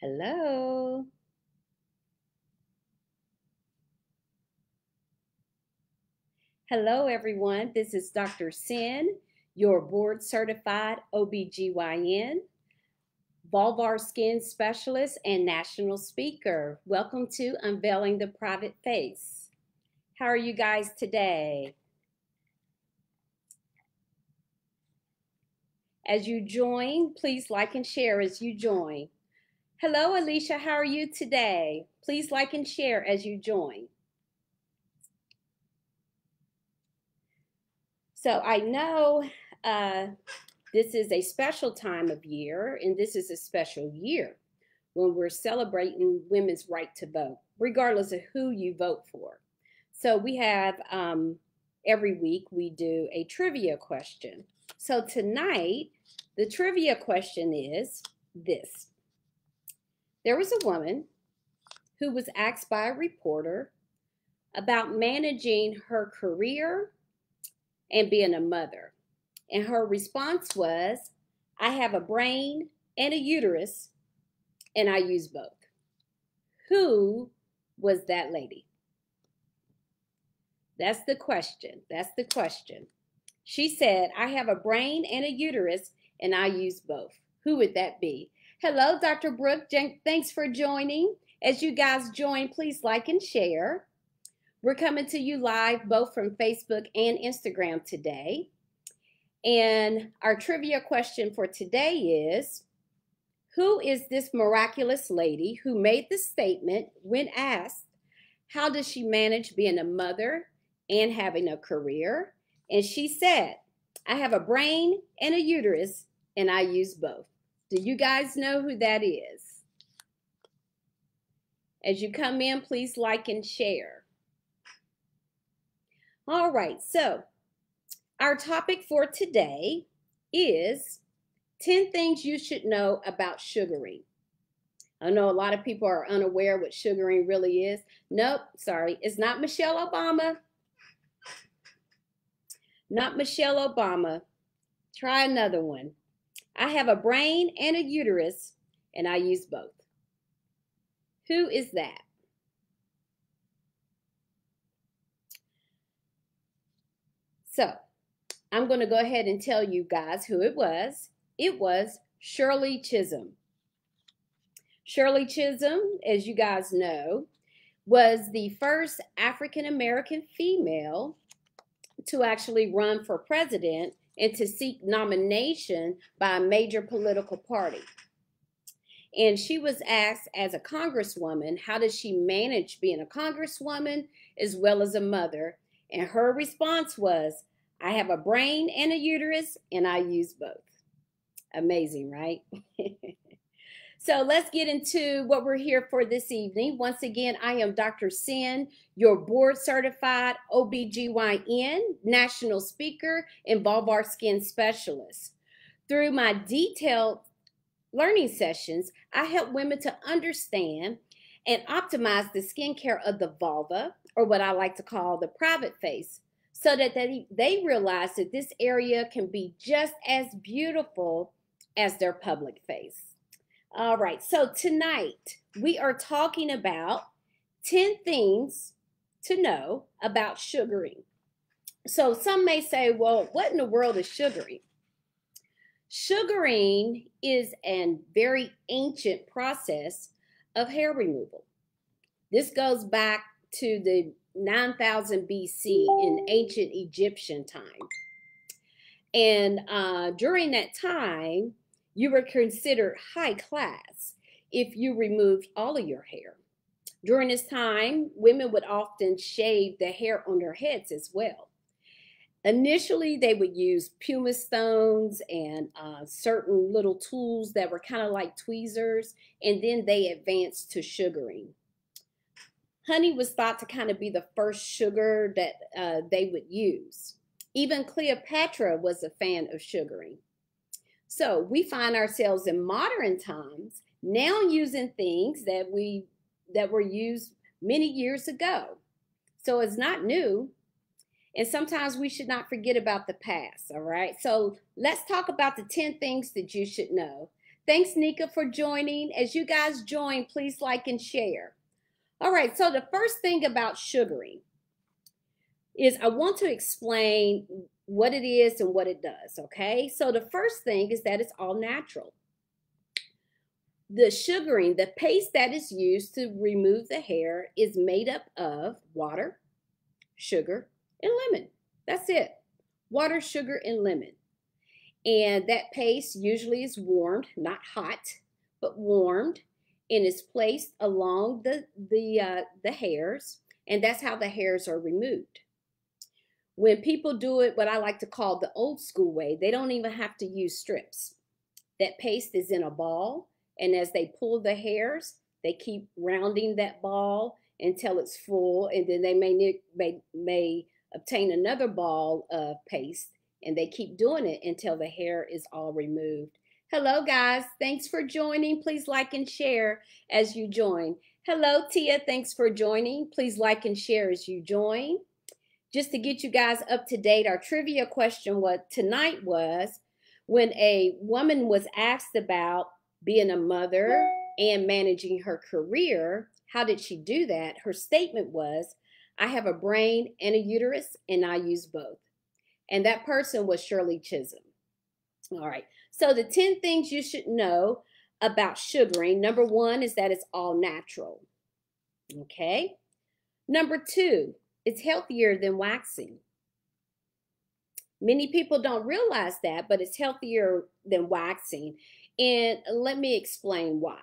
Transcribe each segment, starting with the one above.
Hello. Hello, everyone. This is Dr. Sin, your board certified OBGYN, vulvar skin specialist, and national speaker. Welcome to Unveiling the Private Face. How are you guys today? As you join, please like and share as you join. Hello, Alicia. How are you today? Please like and share as you join. So I know this is a special time of year, and this is a special year when we're celebrating women's right to vote, regardless of who you vote for. So we have every week we do a trivia question. So tonight, the trivia question is this. There was a woman who was asked by a reporter about managing her career and being a mother. And her response was, I have a brain and a uterus, and I use both. Who was that lady? That's the question. That's the question. She said, I have a brain and a uterus, and I use both. Who would that be? Hello, Dr. Brooke. Thanks for joining. As you guys join, please like and share. We're coming to you live both from Facebook and Instagram today. And our trivia question for today is, who is this miraculous lady who made the statement when asked, how does she manage being a mother and having a career? And she said, I have a brain and a uterus, and I use both. Do you guys know who that is? As you come in, please like and share. All right, so our topic for today is 10 things you should know about sugaring. I know a lot of people are unaware what sugaring really is. Nope, sorry, it's not Michelle Obama. Not Michelle Obama. Try another one. I have a brain and a uterus, and I use both. Who is that? So, I'm going to go ahead and tell you guys who it was. It was Shirley Chisholm. Shirley Chisholm, as you guys know, was the first African-American female to actually run for president and to seek nomination by a major political party. And she was asked as a congresswoman, how does she manage being a congresswoman as well as a mother? And her response was, I have a brain and a uterus, and I use both. Amazing, right? So let's get into what we're here for this evening. Once again, I am Dr. Sin, your board certified OBGYN, national speaker, and vulvar skin specialist. Through my detailed learning sessions, I help women to understand and optimize the skincare of the vulva, or what I like to call the private face, so that they realize that this area can be just as beautiful as their public face. All right, so tonight we are talking about 10 things to know about sugaring. So some may say, well, what in the world is sugaring? Sugaring is a very ancient process of hair removal. This goes back to the 9000 BC in ancient Egyptian time. And during that time, you were considered high class if you removed all of your hair. During this time, women would often shave the hair on their heads as well. Initially, they would use pumice stones and certain little tools that were kind of like tweezers, and then they advanced to sugaring. Honey was thought to kind of be the first sugar that they would use. Even Cleopatra was a fan of sugaring. So we find ourselves in modern times now using things that were used many years ago. So it's not new. And sometimes we should not forget about the past, all right? So let's talk about the 10 things that you should know. Thanks, Nika, for joining. As you guys join, please like and share. All right, so the first thing about sugaring is I want to explain what it is and what it does, okay? So the first thing is that it's all natural. The sugaring, the paste that is used to remove the hair is made up of water, sugar, and lemon. That's it. Water, sugar, and lemon. And that paste usually is warmed, not hot, but warmed, and is placed along the hairs, and that's how the hairs are removed. When people do it, what I like to call the old school way, they don't even have to use strips. That paste is in a ball, and as they pull the hairs, they keep rounding that ball until it's full, and then they may obtain another ball of paste, and they keep doing it until the hair is all removed. Hello, guys. Thanks for joining. Please like and share as you join. Hello, Tia. Thanks for joining. Please like and share as you join. Just to get you guys up to date, our trivia question tonight was, when a woman was asked about being a mother and managing her career, how did she do that? Her statement was, I have a brain and a uterus, and I use both. And that person was Shirley Chisholm. All right, so the 10 things you should know about sugaring. Number 1 is that it's all natural. Okay. Number 2, it's healthier than waxing. Many people don't realize that, but it's healthier than waxing. And let me explain why.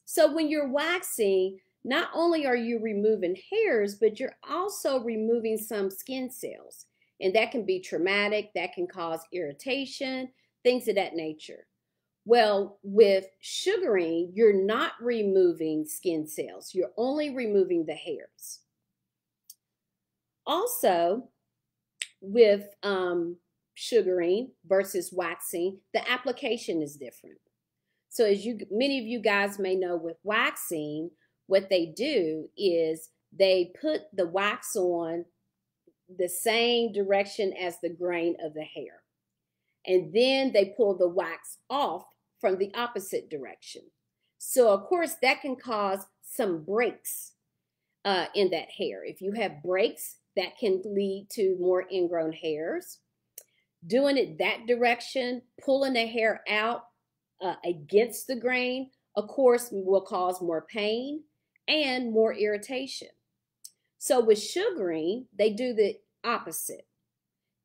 So when you're waxing, not only are you removing hairs, but you're also removing some skin cells. And that can be traumatic, that can cause irritation, things of that nature. Well, with sugaring, you're not removing skin cells. You're only removing the hairs. Also, with sugaring versus waxing, the application is different. So as many of you guys may know, with waxing, what they do is they put the wax on the same direction as the grain of the hair. And then they pull the wax off from the opposite direction. So of course that can cause some breaks in that hair. If you have breaks, that can lead to more ingrown hairs. Doing it that direction, pulling the hair out against the grain, of course, will cause more pain and more irritation. So with sugaring, they do the opposite.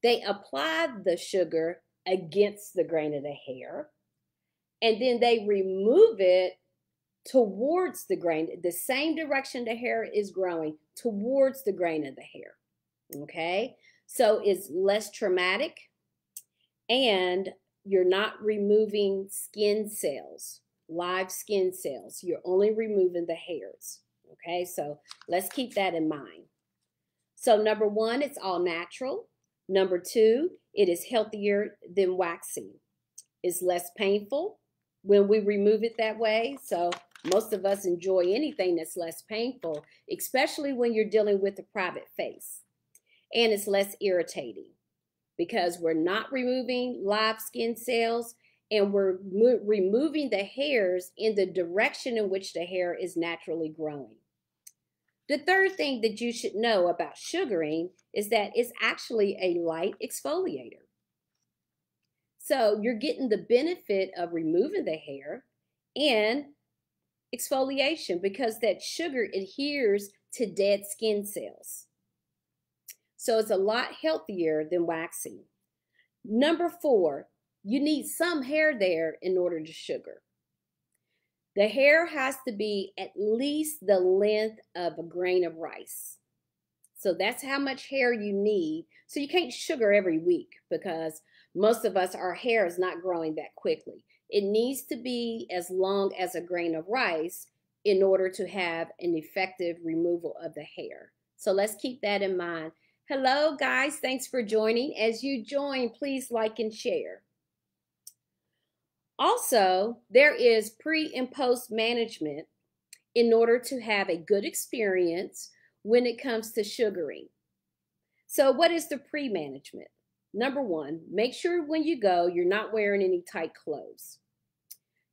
They apply the sugar against the grain of the hair, and then they remove it towards the grain, the same direction the hair is growing, towards the grain of the hair. Okay, so it's less traumatic, and you're not removing skin cells, live skin cells. You're only removing the hairs. Okay, so let's keep that in mind. So number 1, it's all natural. Number 2, it is healthier than waxing. It's less painful when we remove it that way. So most of us enjoy anything that's less painful, especially when you're dealing with a private face. And it's less irritating because we're not removing live skin cells, and we're removing the hairs in the direction in which the hair is naturally growing. The third thing that you should know about sugaring is that it's actually a light exfoliator. So you're getting the benefit of removing the hair and exfoliation because that sugar adheres to dead skin cells. So it's a lot healthier than waxing. Number 4, you need some hair there in order to sugar. The hair has to be at least the length of a grain of rice. So that's how much hair you need. So you can't sugar every week because most of us, our hair is not growing that quickly. It needs to be as long as a grain of rice in order to have an effective removal of the hair. So let's keep that in mind. Hello, guys. Thanks for joining. As you join, please like and share. Also, there is pre and post management in order to have a good experience when it comes to sugaring. So what is the pre-management? Number 1, make sure when you go, you're not wearing any tight clothes.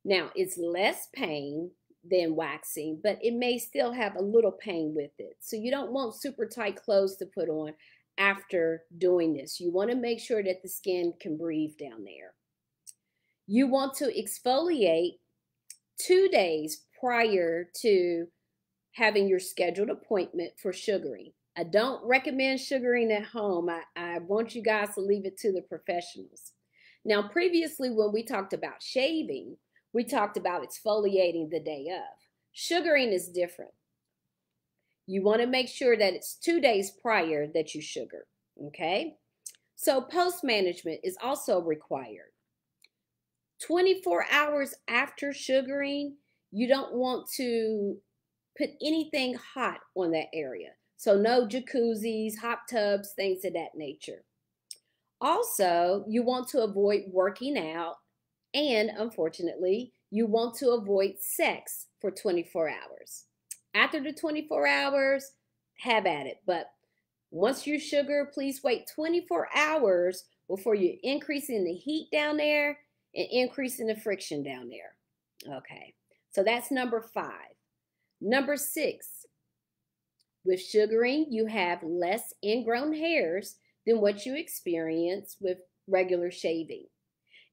Now, it's less pain than waxing, but it may still have a little pain with it. So you don't want super tight clothes to put on after doing this. You want to make sure that the skin can breathe down there. You want to exfoliate 2 days prior to having your scheduled appointment for sugaring. I don't recommend sugaring at home. I want you guys to leave it to the professionals. Now, previously when we talked about shaving, we talked about exfoliating the day of. Sugaring is different. You want to make sure that it's 2 days prior that you sugar, okay? So post-management is also required. 24 hours after sugaring, you don't want to put anything hot on that area. So no jacuzzis, hot tubs, things of that nature. Also, you want to avoid working out, and unfortunately, you want to avoid sex for 24 hours. After the 24 hours, have at it. But once you sugar, please wait 24 hours before you're increasing the heat down there and increasing the friction down there. Okay, so that's number 5. Number 6, with sugaring, you have less ingrown hairs than what you experience with regular shaving.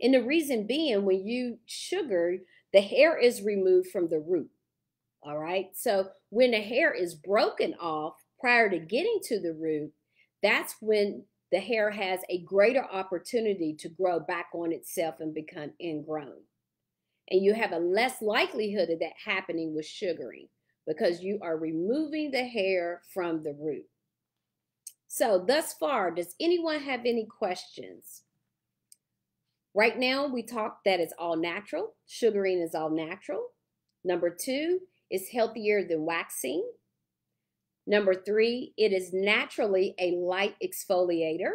And the reason being, when you sugar, the hair is removed from the root. All right, so when the hair is broken off prior to getting to the root, that's when the hair has a greater opportunity to grow back on itself and become ingrown. And you have a less likelihood of that happening with sugaring because you are removing the hair from the root. So thus far, does anyone have any questions? Right now, we talked that it's all natural. Sugaring is all natural. Number 2, it's healthier than waxing. Number 3, it is naturally a light exfoliator.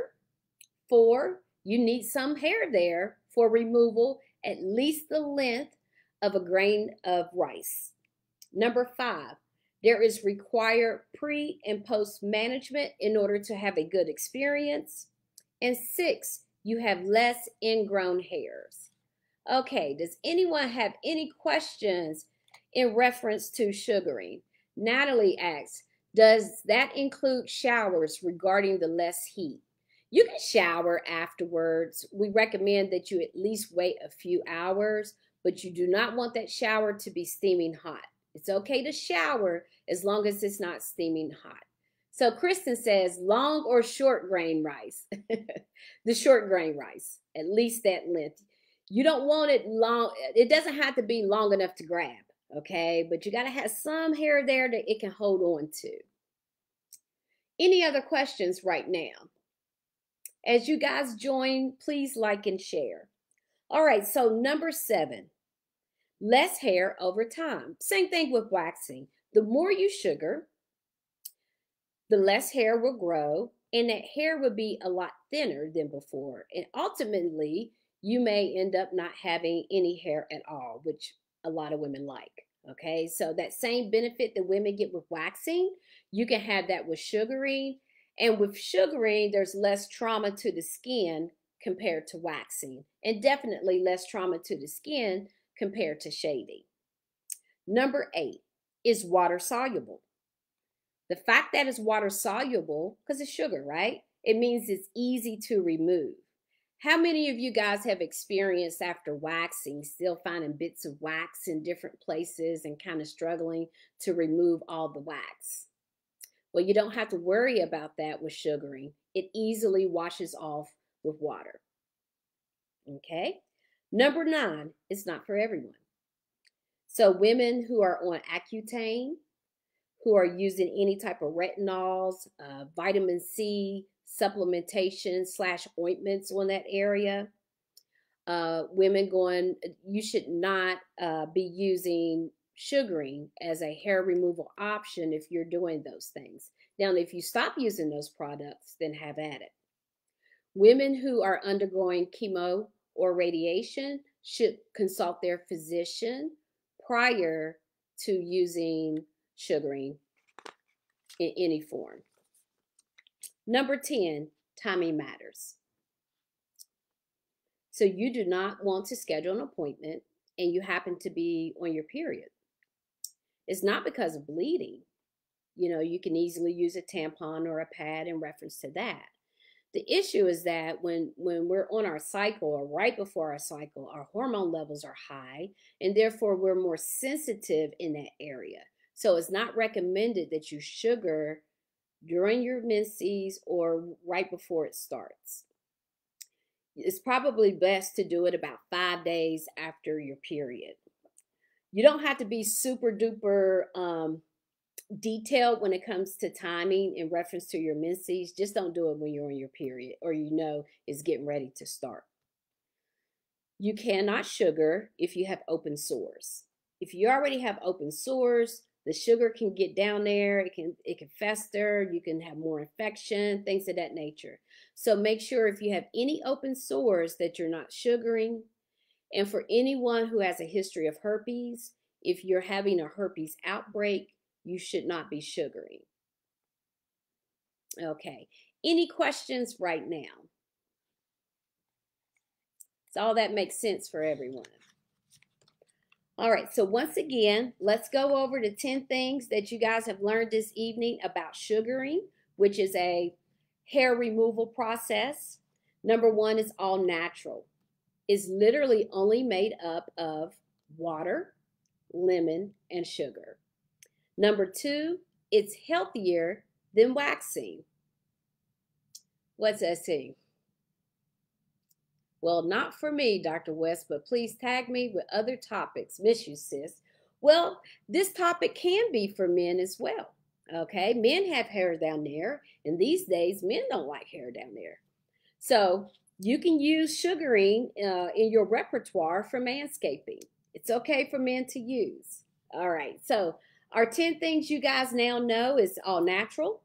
4, you need some hair there for removal, at least the length of a grain of rice. Number 5, there is required pre and post management in order to have a good experience. And 6, you have less ingrown hairs. Okay, does anyone have any questions in reference to sugaring? Natalie asks, does that include showers regarding the less heat? You can shower afterwards. We recommend that you at least wait a few hours, but you do not want that shower to be steaming hot. It's okay to shower as long as it's not steaming hot. So Kristen says, long or short grain rice? The short grain rice, at least that length. You don't want it long. It doesn't have to be long enough to grab, okay? But you got to have some hair there that it can hold on to. Any other questions right now? As you guys join, please like and share. All right, so number 7, less hair over time. Same thing with waxing. The more you sugar, the less hair will grow, and that hair will be a lot thinner than before. And ultimately, you may end up not having any hair at all, which a lot of women like. Okay, so that same benefit that women get with waxing, you can have that with sugaring. And with sugaring, there's less trauma to the skin compared to waxing, and definitely less trauma to the skin compared to shaving. Number 8 is water soluble. The fact that it's water soluble, because it's sugar, right? It means it's easy to remove. How many of you guys have experienced after waxing still finding bits of wax in different places and kind of struggling to remove all the wax? Well, you don't have to worry about that with sugaring. It easily washes off with water. Okay? Number 9, it's not for everyone. So women who are on Accutane, who are using any type of retinols, vitamin C, supplementation / ointments on that area. Women going, you should not be using sugaring as a hair removal option if you're doing those things. Now, if you stop using those products, then have at it. Women who are undergoing chemo or radiation should consult their physician prior to using sugaring in any form. Number 10, timing matters. So you do not want to schedule an appointment and you happen to be on your period. It's not because of bleeding. You know, you can easily use a tampon or a pad in reference to that. The issue is that when we're on our cycle or right before our cycle, our hormone levels are high, and therefore we're more sensitive in that area. So it's not recommended that you sugar during your menses or right before it starts. It's probably best to do it about 5 days after your period. You don't have to be super duper detailed when it comes to timing in reference to your menses. Just don't do it when you're on your period or you know it's getting ready to start. You cannot sugar if you have open sores. If you already have open sores, the sugar can get down there, it can fester, you can have more infection, things of that nature. So make sure if you have any open sores that you're not sugaring. And for anyone who has a history of herpes, if you're having a herpes outbreak, you should not be sugaring. Okay, any questions right now? So all that makes sense for everyone. All right, so once again, let's go over the 10 things that you guys have learned this evening about sugaring, which is a hair removal process. Number 1 is all natural. It's literally only made up of water, lemon, and sugar. Number 2, it's healthier than waxing. What's that saying? Well, not for me, Dr. West, but please tag me with other topics. Miss you, sis. Well, this topic can be for men as well. Okay, men have hair down there, and these days men don't like hair down there. So you can use sugaring in your repertoire for manscaping. It's okay for men to use. All right, so our 10 things you guys now know is all natural.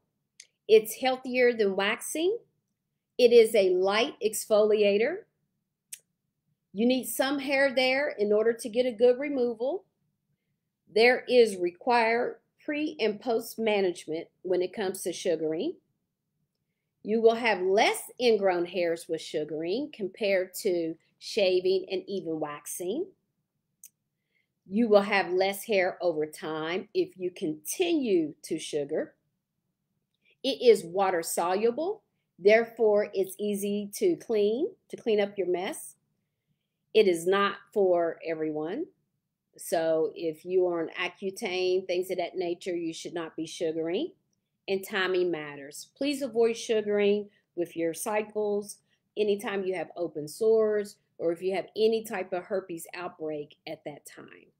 It's healthier than waxing. It is a light exfoliator. You need some hair there in order to get a good removal. There is required pre and post management when it comes to sugaring. You will have less ingrown hairs with sugaring compared to shaving and even waxing. You will have less hair over time if you continue to sugar. It is water soluble, therefore it's easy to clean up your mess. It is not for everyone. So if you are on Accutane, things of that nature, you should not be sugaring. And timing matters. Please avoid sugaring with your cycles, anytime you have open sores, or if you have any type of herpes outbreak at that time.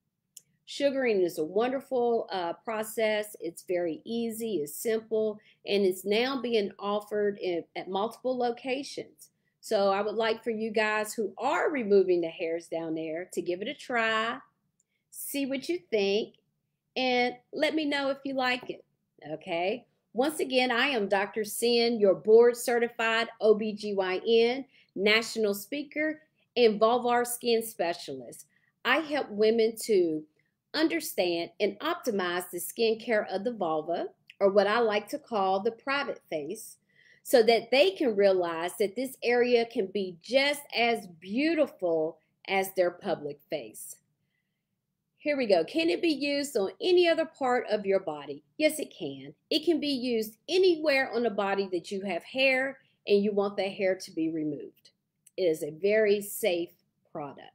Sugaring is a wonderful process. It's very easy, it's simple, and it's now being offered at multiple locations. So I would like for you guys who are removing the hairs down there to give it a try, see what you think, and let me know if you like it, okay? Once again, I am Dr. Sin, your board-certified OBGYN, national speaker, and vulvar skin specialist. I help women to understand and optimize the skincare of the vulva, or what I like to call the private face, so that they can realize that this area can be just as beautiful as their public face. Here we go. Can it be used on any other part of your body? Yes, it can. It can be used anywhere on the body that you have hair and you want that hair to be removed. It is a very safe product.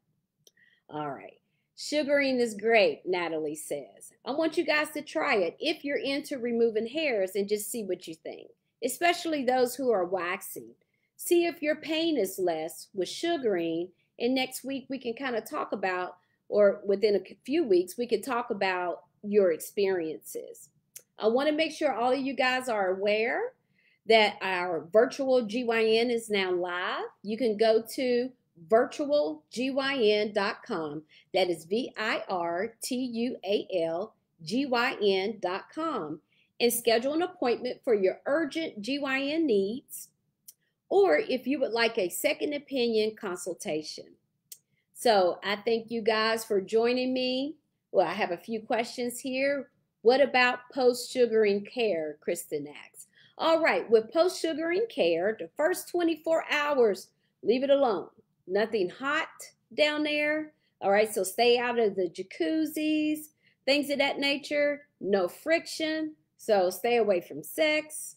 All right. Sugaring is great, Natalie says. I want you guys to try it if you're into removing hairs and just see what you think, especially those who are waxing. See if your pain is less with sugaring, and next week we can kind of talk about, or within a few weeks, we could talk about your experiences. I want to make sure all of you guys are aware that our virtual GYN is now live. You can go to virtualgyn.com. That is virtualgyn.com, and schedule an appointment for your urgent GYN needs, or if you would like a second opinion consultation. So I thank you guys for joining me. Well, I have a few questions here. What about post-sugaring care, Kristen asks. All right, with post-sugaring care, the first 24 hours, leave it alone. Nothing hot down there. All right, so stay out of the jacuzzis, things of that nature. No friction, so stay away from sex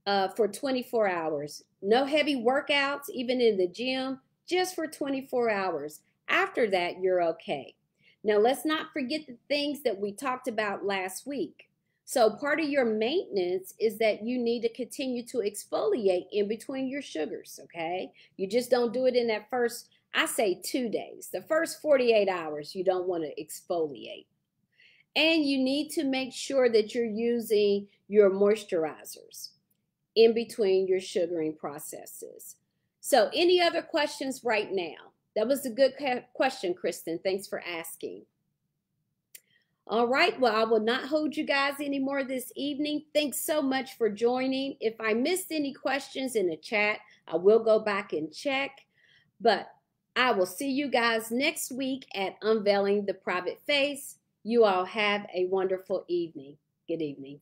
for 24 hours. No heavy workouts, even in the gym, just for 24 hours. After that, you're okay. Now, let's not forget the things that we talked about last week. So part of your maintenance is that you need to continue to exfoliate in between your sugars, okay? You just don't do it in that first, I say 2 days. The first 48 hours, you don't want to exfoliate. And you need to make sure that you're using your moisturizers in between your sugaring processes. So any other questions right now? That was a good question, Kristen. Thanks for asking. All right, well, I will not hold you guys anymore this evening. Thanks so much for joining. If I missed any questions in the chat, I will go back and check. But I will see you guys next week at Unveiling the Private Face. You all have a wonderful evening. Good evening.